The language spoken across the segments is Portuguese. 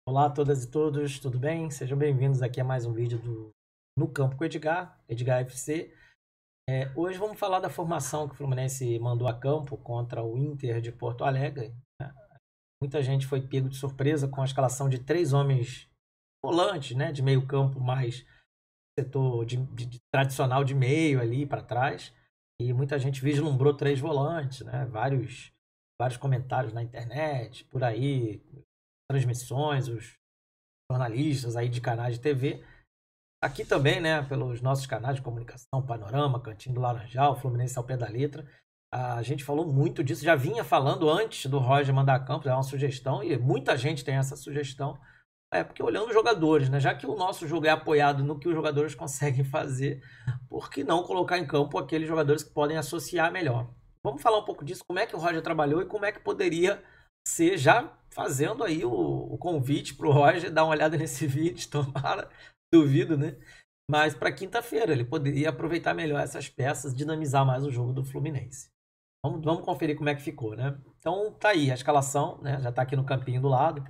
Olá a todas e todos, tudo bem? Sejam bem-vindos aqui a mais um vídeo do No Campo com o Edgar, Edgar FC. Hoje vamos falar da formação que o Fluminense mandou a campo contra o Inter de Porto Alegre. Muita gente foi pego de surpresa com a escalação de 3 homens volantes, né, de meio campo mais setor de tradicional de meio ali para trás. E muita gente vislumbrou 3 volantes, né, vários comentários na internet, por aí, transmissões, os jornalistas aí de canais de TV. Aqui também, né, pelos nossos canais de comunicação, Panorama, Cantinho do Laranjal, Fluminense ao pé da letra. A gente falou muito disso, já vinha falando antes do Roger mandar a campo, é uma sugestão, e muita gente tem essa sugestão. Porque olhando os jogadores, né, já que o nosso jogo é apoiado no que os jogadores conseguem fazer, por que não colocar em campo aqueles jogadores que podem associar melhor? Vamos falar um pouco disso, como é que o Roger trabalhou e como é que poderia ser, já fazendo aí o convite para o Roger dar uma olhada nesse vídeo, tomara, duvido, né? Mas para quinta-feira ele poderia aproveitar melhor essas peças, dinamizar mais o jogo do Fluminense. Vamos conferir como é que ficou, né? Então tá aí a escalação, né? Já tá aqui no campinho do lado.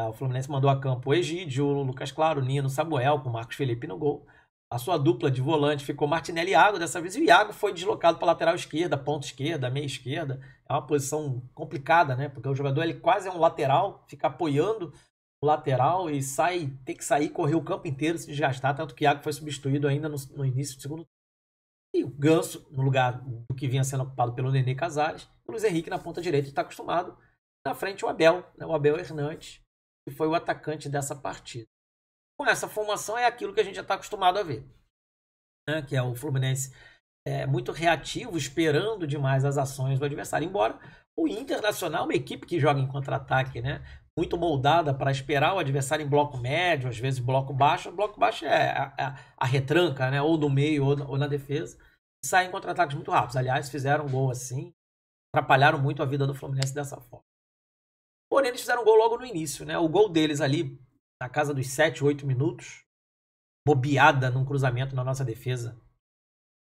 O Fluminense mandou a campo o Egídio, o Lucas Claro, o Nino, o Samuel, com o Marcos Felipe no gol. A sua dupla de volante ficou Martinelli e Iago dessa vez. E o Iago foi deslocado para a lateral esquerda, ponta esquerda, meia esquerda. É uma posição complicada, né? Porque o jogador ele quase é um lateral, fica apoiando o lateral e tem que sair, correr o campo inteiro, se desgastar. Tanto que o Iago foi substituído ainda no início do segundo tempo. E o Ganso, no lugar do que vinha sendo ocupado pelo Nenê Casares. O Luiz Henrique na ponta direita está acostumado. Na frente o Abel, né? O Abel Hernandes, que foi o atacante dessa partida. Com essa formação é aquilo que a gente já está acostumado a ver, né? Que é o Fluminense muito reativo, esperando demais as ações do adversário. Embora o Internacional é uma equipe que joga em contra-ataque, né? Muito moldada para esperar o adversário em bloco médio, às vezes bloco baixo. O bloco baixo é a retranca, né? Ou no meio ou na defesa. E saem contra-ataques muito rápidos. Aliás, fizeram um gol assim, atrapalharam muito a vida do Fluminense dessa forma. Porém, eles fizeram um gol logo no início, né? O gol deles ali, na casa dos 7, 8 minutos, bobeada num cruzamento na nossa defesa,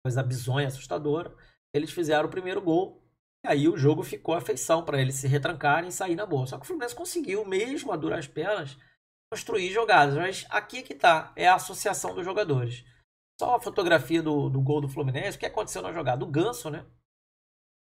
coisa bizonha, assustadora. Eles fizeram o primeiro gol, e aí o jogo ficou a feição para eles se retrancarem e sair na boa. Só que o Fluminense conseguiu, mesmo a duras penas, construir jogadas. Mas aqui é que tá, é a associação dos jogadores. Só a fotografia do gol do Fluminense, o que aconteceu na jogada? O Ganso, né?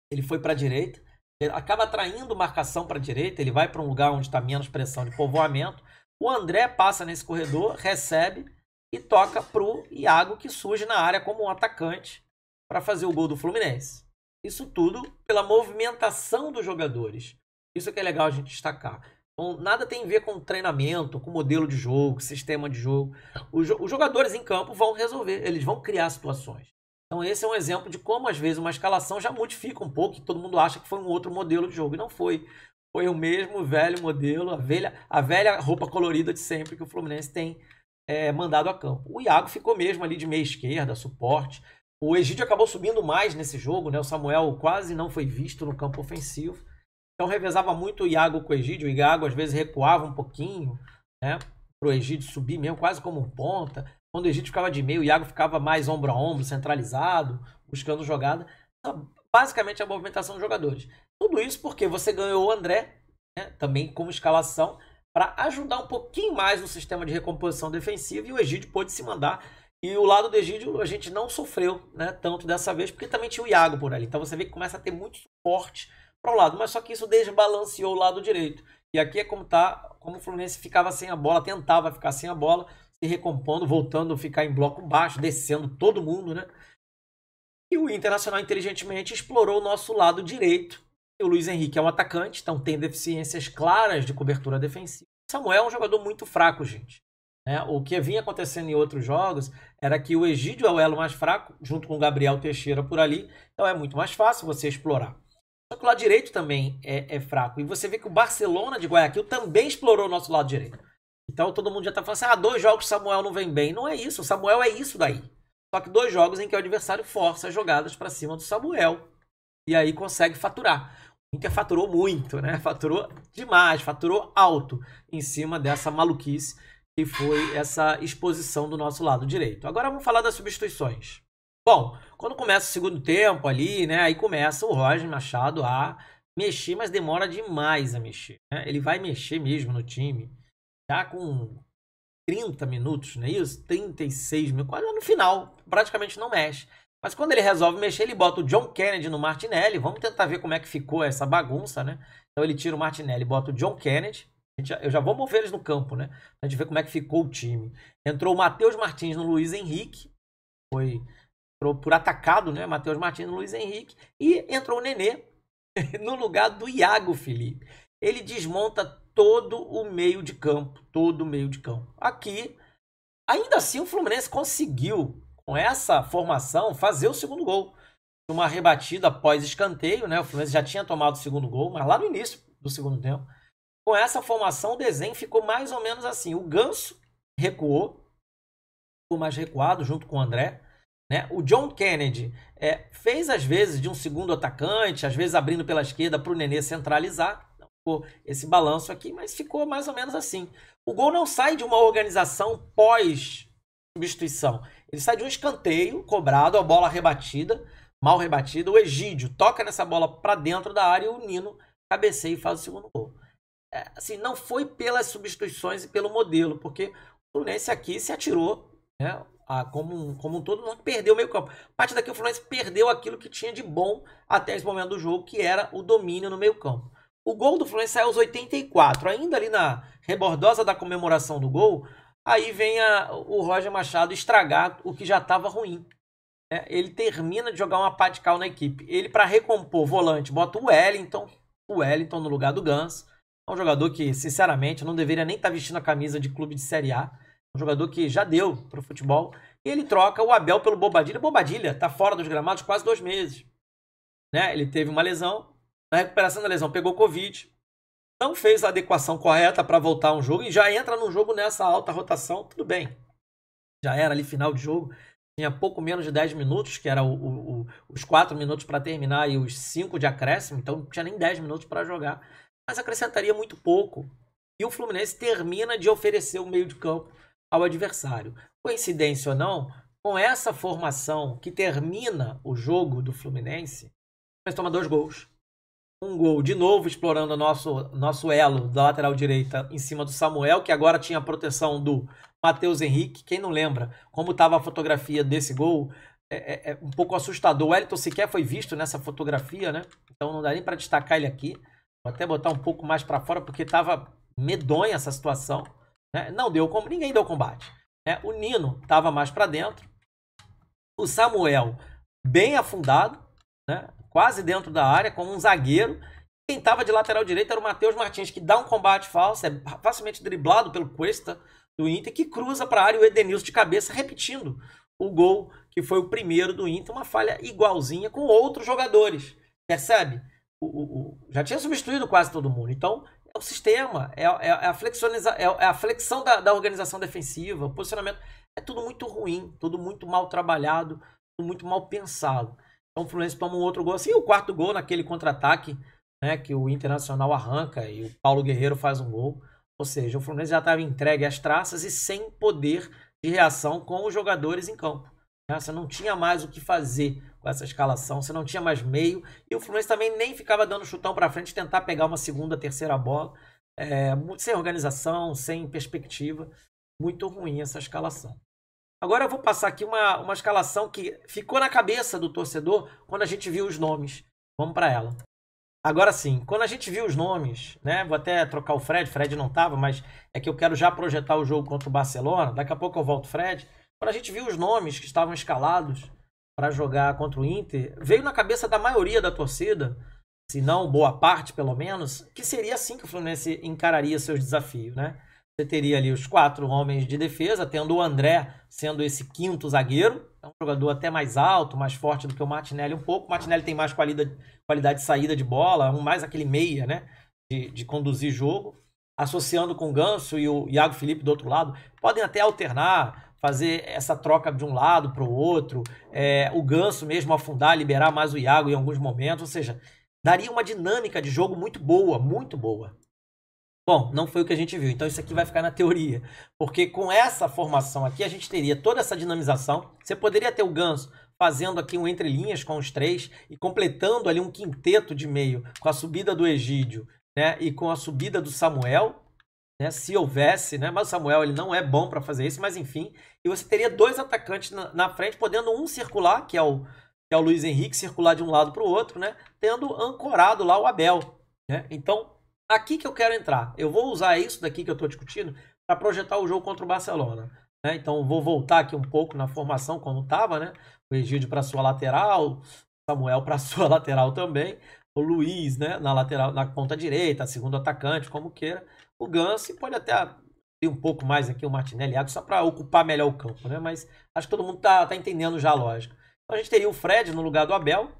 Ele foi para a direita, ele acaba atraindo marcação para a direita, ele vai para um lugar onde está menos pressão de povoamento. O André passa nesse corredor, recebe e toca pro Iago, que surge na área como um atacante para fazer o gol do Fluminense. Isso tudo pela movimentação dos jogadores. Isso que é legal a gente destacar. Então, nada tem a ver com treinamento, com modelo de jogo, sistema de jogo. Os jogadores em campo vão resolver, eles vão criar situações. Então esse é um exemplo de como às vezes uma escalação já modifica um pouco e todo mundo acha que foi um outro modelo de jogo. E não foi. Foi o mesmo velho modelo, a velha roupa colorida de sempre que o Fluminense tem mandado a campo. O Iago ficou mesmo ali de meia esquerda, suporte. O Egídio acabou subindo mais nesse jogo, né? O Samuel quase não foi visto no campo ofensivo. Então revezava muito o Iago com o Egídio. O Iago às vezes recuava um pouquinho, né? Para o Egídio subir mesmo, quase como um ponta. Quando o Egídio ficava de meio, o Iago ficava mais ombro a ombro, centralizado, buscando jogada. Então, basicamente a movimentação dos jogadores. Tudo isso porque você ganhou o André, né, também como escalação, para ajudar um pouquinho mais no sistema de recomposição defensiva, e o Egídio pôde se mandar. E o lado do Egídio a gente não sofreu, né, tanto dessa vez, porque também tinha o Iago por ali. Então você vê que começa a ter muito suporte para o lado, mas só que isso desbalanceou o lado direito. E aqui é como o Fluminense ficava sem a bola, tentava ficar sem a bola, se recompondo, voltando a ficar em bloco baixo, descendo todo mundo, né? E o Internacional inteligentemente explorou o nosso lado direito. E o Luiz Henrique é um atacante, então tem deficiências claras de cobertura defensiva. O Samuel é um jogador muito fraco, gente. Né? O que vinha acontecendo em outros jogos era que o Egídio é o elo mais fraco, junto com o Gabriel Teixeira por ali, então é muito mais fácil você explorar. Só que o lado direito também é fraco. E você vê que o Barcelona de Guayaquil também explorou o nosso lado direito. Então todo mundo já tá falando assim, 2 jogos o Samuel não vem bem. Não é isso, o Samuel é isso daí. Só que 2 jogos em que o adversário força as jogadas para cima do Samuel. E aí consegue faturar. O Inter faturou muito, né? Faturou demais, faturou alto em cima dessa maluquice que foi essa exposição do nosso lado direito. Agora vamos falar das substituições. Bom, quando começa o segundo tempo ali, né? Aí começa o Roger Machado a mexer, mas demora demais a mexer. Né? Ele vai mexer mesmo no time. já com 30 minutos, não é isso? 36 minutos, quase no final, praticamente não mexe. Mas quando ele resolve mexer, ele bota o John Kennedy no Martinelli. Vamos tentar ver como é que ficou essa bagunça, né? Então ele tira o Martinelli, bota o John Kennedy. Eu já vou mover eles no campo, né? Pra gente ver como é que ficou o time. Entrou o Matheus Martins no Luiz Henrique. Entrou por atacado, né? Matheus Martins no Luiz Henrique. E entrou o Nenê no lugar do Iago Felipe. Ele desmonta todo o meio de campo. Todo o meio de campo. Aqui, ainda assim, o Fluminense conseguiu, com essa formação, fazer o segundo gol. Uma rebatida após escanteio, né? O Fluminense já tinha tomado o segundo gol, mas lá no início do segundo tempo. Com essa formação, o desenho ficou mais ou menos assim. O Ganso recuou, ficou mais recuado junto com o André. Né? O John Kennedy fez, às vezes, de um segundo atacante, às vezes abrindo pela esquerda para o Nenê centralizar. Não ficou esse balanço aqui, mas ficou mais ou menos assim. O gol não sai de uma organização pós-substituição. Ele sai de um escanteio cobrado, a bola rebatida, mal rebatida. O Egídio toca nessa bola para dentro da área e o Nino cabeceia e faz o segundo gol. Assim, não foi pelas substituições e pelo modelo, porque o Fluminense aqui se atirou, né, como um todo, não perdeu o meio campo. A partir daqui o Fluminense perdeu aquilo que tinha de bom até esse momento do jogo, que era o domínio no meio campo. O gol do Fluminense saiu aos 84, ainda ali na rebordosa da comemoração do gol, aí vem o Roger Machado estragar o que já estava ruim. Ele termina de jogar uma pá de cal na equipe. Ele, para recompor o volante, bota o Wellington no lugar do Ganso. É um jogador que, sinceramente, não deveria nem estar vestindo a camisa de clube de Série A. Um jogador que já deu para o futebol. E ele troca o Abel pelo Bobadilha. Bobadilha está fora dos gramados quase 2 meses. Né? Ele teve uma lesão. Na recuperação da lesão pegou Covid. Não fez a adequação correta para voltar a um jogo. E já entra no jogo nessa alta rotação. Tudo bem. Já era ali final de jogo. Tinha pouco menos de 10 minutos, que era os 4 minutos para terminar e os 5 de acréscimo. Então não tinha nem 10 minutos para jogar. Mas acrescentaria muito pouco. E o Fluminense termina de oferecer o meio de campo ao adversário. Coincidência ou não, com essa formação que termina o jogo do Fluminense, o Fluminense toma 2 gols. Um gol, de novo, explorando o nosso elo da lateral direita em cima do Samuel, que agora tinha a proteção do Matheus Henrique. Quem não lembra como estava a fotografia desse gol, é um pouco assustador. O Wellington sequer foi visto nessa fotografia, né? Então não dá nem para destacar ele aqui. Vou até botar um pouco mais para fora, porque estava medonha essa situação. Né? Ninguém deu combate. Né? O Nino estava mais para dentro. O Samuel bem afundado, né? Quase dentro da área, como um zagueiro. Quem estava de lateral direito era o Matheus Martins, que dá um combate falso, é facilmente driblado pelo Cuesta do Inter, que cruza para a área, o Edenilson de cabeça, repetindo o gol que foi o primeiro do Inter. Uma falha igualzinha com outros jogadores. Percebe? Já tinha substituído quase todo mundo. Então, é o sistema, é a flexão da organização defensiva, o posicionamento. É tudo muito ruim, tudo muito mal trabalhado, tudo muito mal pensado. Então, o Fluminense toma um outro gol. Assim, o quarto gol naquele contra-ataque, né, que o Internacional arranca e o Paulo Guerreiro faz um gol. Ou seja, o Fluminense já estava entregue às traças e sem poder de reação com os jogadores em campo. Você não tinha mais o que fazer com essa escalação, você não tinha mais meio, e o Fluminense também nem ficava dando chutão para frente, tentar pegar uma segunda, terceira bola, sem organização, sem perspectiva. Muito ruim essa escalação. Agora eu vou passar aqui uma escalação que ficou na cabeça do torcedor quando a gente viu os nomes. Vamos para ela. Agora sim, quando a gente viu os nomes, né? Vou até trocar o Fred não estava, mas é que eu quero já projetar o jogo contra o Barcelona. Daqui a pouco eu volto o Fred. Quando a gente viu os nomes que estavam escalados para jogar contra o Inter, veio na cabeça da maioria da torcida, se não boa parte pelo menos, que seria assim que o Fluminense encararia seus desafios, né? Você teria ali os 4 homens de defesa, tendo o André sendo esse quinto zagueiro, é um jogador até mais alto, mais forte do que o Martinelli um pouco. O Martinelli tem mais qualidade de saída de bola, mais aquele meia, né? De conduzir jogo. Associando com o Ganso e o Iago Felipe do outro lado, podem até alternar, fazer essa troca de um lado para o outro, o Ganso mesmo afundar, liberar mais o Iago em alguns momentos, ou seja, daria uma dinâmica de jogo muito boa, muito boa. Bom, não foi o que a gente viu, então isso aqui vai ficar na teoria, porque com essa formação aqui a gente teria toda essa dinamização. Você poderia ter o Ganso fazendo aqui um entre linhas com os 3 e completando ali um quinteto de meio com a subida do Egídio, né, e com a subida do Samuel, né, se houvesse, né, mas o Samuel ele não é bom para fazer isso, mas enfim, e você teria dois atacantes na frente, podendo um circular, que é o Luiz Henrique, circular de um lado para o outro, né, tendo ancorado lá o Abel, né? Então, aqui que eu quero entrar, eu vou usar isso daqui que eu estou discutindo para projetar o jogo contra o Barcelona, né? Então, vou voltar aqui um pouco na formação como estava, né? O Egídio para sua lateral, o Samuel para sua lateral também, o Luiz, né, na lateral, na ponta direita, segundo atacante, como queira, o Ganso, e pode até ter um pouco mais aqui o Martinelli, só para ocupar melhor o campo, né? Mas acho que todo mundo tá entendendo já a lógica. Então a gente teria o Fred no lugar do Abel,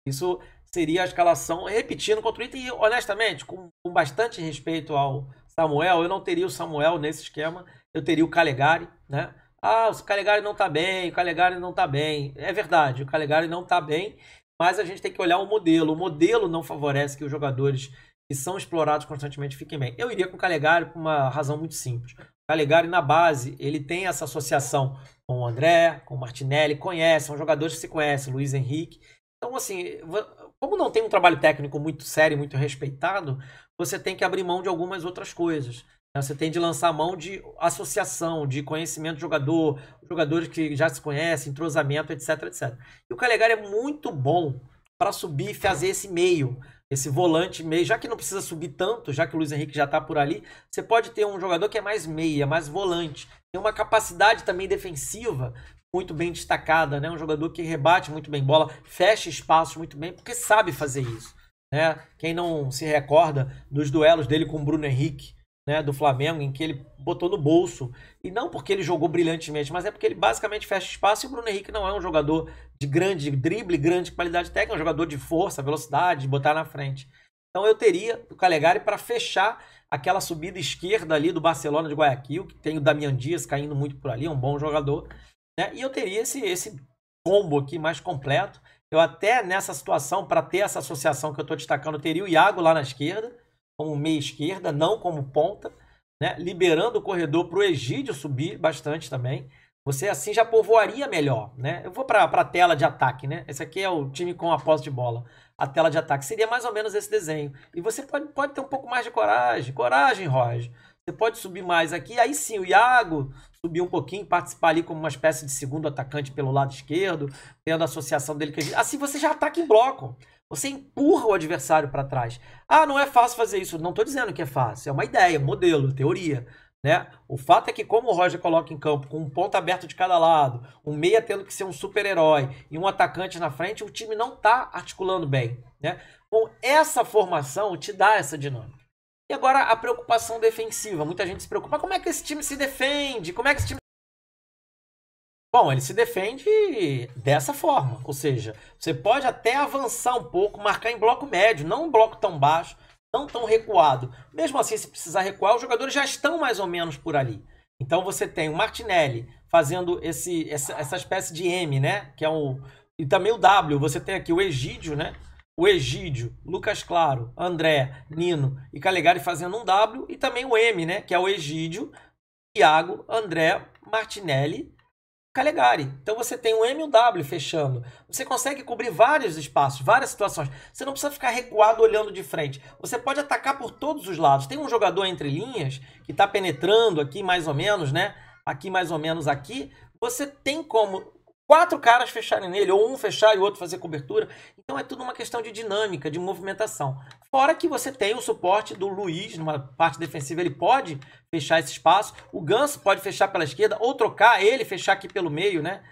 isso seria a escalação, repetindo contra o Inter, e honestamente, com bastante respeito ao Samuel, eu não teria o Samuel nesse esquema, eu teria o Calegari, né? Ah, o Calegari não tá bem, o Calegari não tá bem. É verdade, o Calegari não tá bem, mas a gente tem que olhar o modelo. O modelo não favorece que os jogadores que são explorados constantemente fiquem bem. Eu iria com o Calegari por uma razão muito simples. O Calegari, na base, ele tem essa associação com o André, com o Martinelli, conhece, são jogadores que se conhecem, Luiz Henrique. Então, assim, como não tem um trabalho técnico muito sério, muito respeitado, você tem que abrir mão de algumas outras coisas. Você tem de lançar mão de associação, de conhecimento do jogador, jogadores que já se conhecem, entrosamento, etc, etc. E o Calegari é muito bom para subir e fazer esse meio, esse volante meio, já que não precisa subir tanto, já que o Luiz Henrique já está por ali, você pode ter um jogador que é mais meia, mais volante, tem uma capacidade também defensiva muito bem destacada, né? Um jogador que rebate muito bem bola, fecha espaços muito bem, porque sabe fazer isso, né? Quem não se recorda dos duelos dele com o Bruno Henrique, né, do Flamengo, em que ele botou no bolso, e não porque ele jogou brilhantemente, mas é porque ele basicamente fecha espaço, e o Bruno Henrique não é um jogador de grande drible, grande qualidade técnica, é um jogador de força, velocidade, de botar na frente. Então eu teria o Calegari para fechar aquela subida esquerda ali do Barcelona de Guayaquil, que tem o Damian Dias caindo muito por ali, é um bom jogador, né? E eu teria esse combo aqui mais completo. Eu até nessa situação, para ter essa associação que eu estou destacando, eu teria o Iago lá na esquerda, como meia esquerda, não como ponta, né? Liberando o corredor para o Egídio subir bastante também. Você assim já povoaria melhor, né? Eu vou para a tela de ataque, né? Esse aqui é o time com a posse de bola. A tela de ataque seria mais ou menos esse desenho. E você pode ter um pouco mais de coragem. Coragem, Roger. Você pode subir mais aqui. Aí sim, o Iago subir um pouquinho, participar ali como uma espécie de segundo atacante pelo lado esquerdo, tendo a associação dele. Assim você já ataca em bloco. Você empurra o adversário para trás. Ah, não é fácil fazer isso. Não estou dizendo que é fácil. É uma ideia, modelo, teoria. Né? O fato é que, como o Roger coloca em campo com um ponto aberto de cada lado, um meia tendo que ser um super-herói e um atacante na frente, o time não está articulando bem. Né? Com essa formação, te dá essa dinâmica. E agora a preocupação defensiva. Muita gente se preocupa. Como é que esse time se defende? Como é que esse time... Bom, ele se defende dessa forma. Ou seja, você pode até avançar um pouco, marcar em bloco médio, não um bloco tão baixo, não tão recuado. Mesmo assim, se precisar recuar, os jogadores já estão mais ou menos por ali. Então você tem o Martinelli fazendo essa espécie de M, né? Que é e também o W. Você tem aqui o Egídio, né? O Egídio, Lucas Claro, André, Nino e Calegari fazendo um W. E também o M, né? Que é o Egídio, Thiago, André, Martinelli, Calegari. Então você tem um M e um W fechando. Você consegue cobrir vários espaços, várias situações. Você não precisa ficar recuado olhando de frente. Você pode atacar por todos os lados. Tem um jogador entre linhas que está penetrando aqui mais ou menos, né? Aqui mais ou menos aqui. Você tem como 4 caras fecharem nele, ou um fechar e o outro fazer cobertura. Então é tudo uma questão de dinâmica, de movimentação. Fora que você tem o suporte do Luiz, numa parte defensiva, ele pode fechar esse espaço. O Ganso pode fechar pela esquerda, ou trocar ele, fechar aqui pelo meio, né?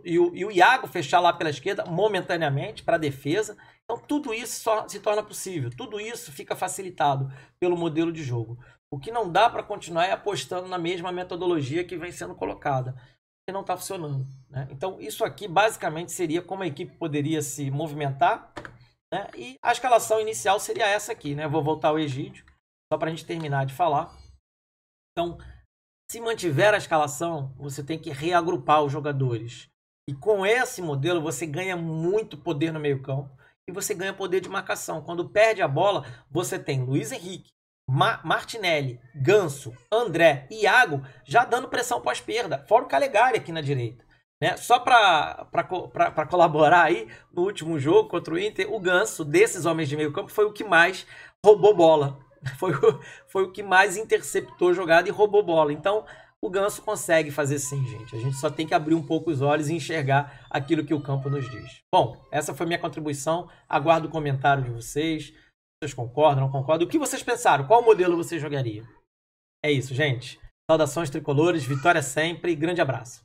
E o Iago fechar lá pela esquerda, momentaneamente, para a defesa. Então tudo isso só se torna possível. Tudo isso fica facilitado pelo modelo de jogo. O que não dá para continuar é apostando na mesma metodologia que vem sendo colocada, que não está funcionando, né? Então isso aqui basicamente seria como a equipe poderia se movimentar, né? E a escalação inicial seria essa aqui, né? Vou voltar ao Egídio só para a gente terminar de falar. Então, se mantiver a escalação, você tem que reagrupar os jogadores, e com esse modelo você ganha muito poder no meio campo e você ganha poder de marcação. Quando perde a bola, você tem Luiz Henrique, Martinelli, Ganso, André e Iago já dando pressão pós-perda, fora o Calegari aqui na direita, né? Só para colaborar aí, no último jogo contra o Inter, o Ganso, desses homens de meio campo, foi o que mais roubou bola, foi o que mais interceptou jogada e roubou bola. Então, o Ganso consegue fazer sim, gente. A gente só tem que abrir um pouco os olhos e enxergar aquilo que o campo nos diz. Bom, essa foi minha contribuição. Aguardo o comentário de vocês. Vocês concordam, não concordam? O que vocês pensaram? Qual modelo você jogaria? É isso, gente. Saudações tricolores, vitória sempre. Grande abraço.